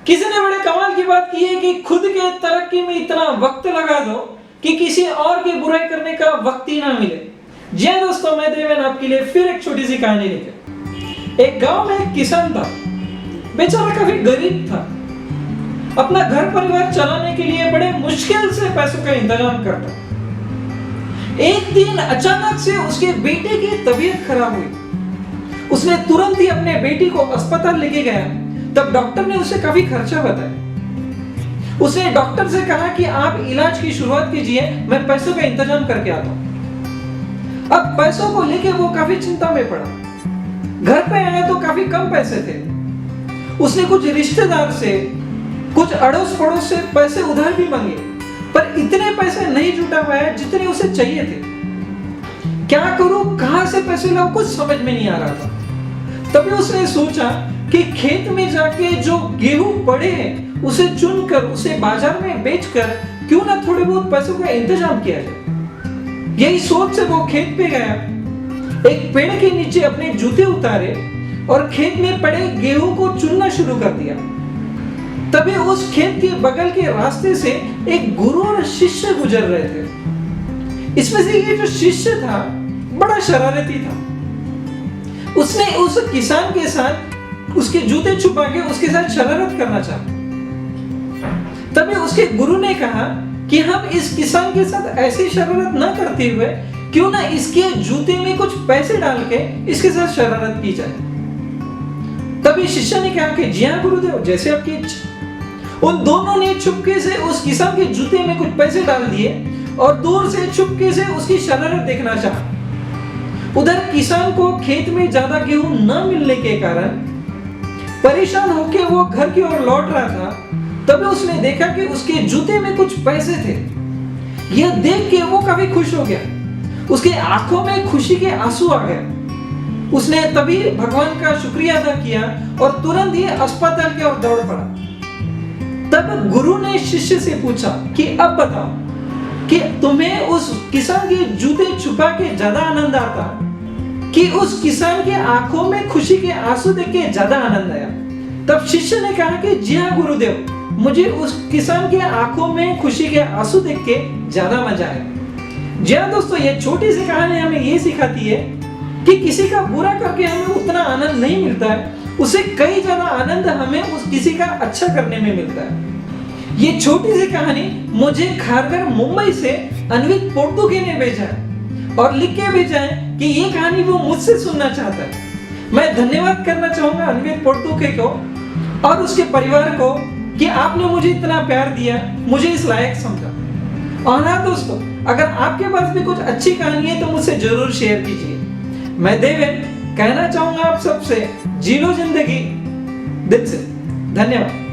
किसी ने बड़े कमाल की बात की है कि खुद के तरक्की में इतना वक्त लगा दो कि किसी और की बुराई करने का वक्त ही ना मिले। जी हाँ दोस्तों, मैं देवेन आपके लिए फिर एक छोटी सी कहानी लेकर। एक गांव में एक किसान था। बेचारा काफी गरीब था। अपना घर परिवार चलाने के लिए बड़े मुश्किल से पैसों का इंतजाम करता। एक दिन अचानक से उसके बेटे की तबीयत खराब हुई। उसने तुरंत ही अपने बेटी को अस्पताल लेके गया। तब डॉक्टर ने उसे काफी खर्चा बताया। उसने डॉक्टर से कहा कि आप इलाज की शुरुआत कीजिए, मैं पैसों का इंतजाम करके आता हूं। अब पैसों को लेके वो काफी चिंता में पड़ा। घर पे आया तो काफी कम पैसे थे। उसने कुछ रिश्तेदार से, कुछ अड़ोस पड़ोस से पैसे उधार भी मांगे, पर इतने पैसे नहीं जुटा पाया जितने उसे चाहिए थे। क्या करूं, कहां से पैसे लाऊं, कुछ समझ में नहीं आ रहा था। तभी उसने सोचा कि खेत में जाके जो गेहूं पड़े हैं उसे चुनकर उसे बाजार में बेचकर क्यों ना थोड़े बहुत पैसों का इंतजाम किया जाए। यही सोच से वो खेत पे गया। एक पेड़ के नीचे अपने जूते उतारे और खेत में पड़े गेहूं को चुनना शुरू कर दिया। तभी उस खेत के बगल के रास्ते से एक गुरु और शिष्य गुजर रहे थे। इसमें से ये जो शिष्य था बड़ा शरारती था। उसने उस किसान के साथ उसके जूते छुपा के उसके साथ शरारत करना चाहा। तभी उसके गुरु ने कहा कि हम इस किसान के साथ ऐसी शरारत न करते हुए क्यों ना इसके जूते में कुछ पैसे डाल के इसके साथ शरारत की जाए। तभी शिष्य ने कहा कि जी हाँ गुरुदेव, जैसे आपकी इच्छा। उन दोनों ने चुपके से उस किसान के जूते में कुछ पैसे डाल दिए और दूर से चुपके से उसकी शरारत देखना चाहा। उधर किसान को खेत में ज्यादा गेहूं न मिलने के कारण परेशान होकर वो घर की ओर लौट रहा था। तभी उसने देखा कि उसके जूते में कुछ पैसे थे। यह देख के वो काफी खुश हो गया। उसके आंखों में खुशी के आंसू आ गए। उसने तभी भगवान का शुक्रिया अदा किया और तुरंत ही अस्पताल की ओर दौड़ पड़ा। तब गुरु ने शिष्य से पूछा कि अब बताओ कि तुम्हें उस किसान के जूते छुपा के ज्यादा आनंद आता कि उस किसान के आंखों में खुशी के आंसू देख के ज्यादा आनंद आया। तब शिष्य ने कहा कि जी हाँ गुरुदेव, मुझे उस किसान के आंखों में खुशी के आंसू देख के ज्यादा मजा आया। जी हाँ दोस्तों, ये छोटी सी कहानी हमें ये सिखाती है कि किसी का बुरा करके हमें उतना आनंद नहीं मिलता है, उसे कई ज्यादा आनंद हमें उस किसी का अच्छा करने में मिलता है। ये छोटी सी कहानी मुझे खारघर मुंबई से अन्वित पोर्तुगे ने भेजा है और लिख के भेजा है कि ये कहानी वो मुझसे सुनना चाहता है। मैं धन्यवाद करना चाहूंगा अन्वित पोर्तुगे को और उसके परिवार को कि आपने मुझे इतना प्यार दिया, मुझे इस लायक समझा। और हाँ दोस्तों, अगर आपके पास भी कुछ अच्छी कहानी है तो मुझसे जरूर शेयर कीजिए। मैं देवेन कहना चाहूंगा आप सबसे, जी लो जिंदगी दिल से। धन्यवाद।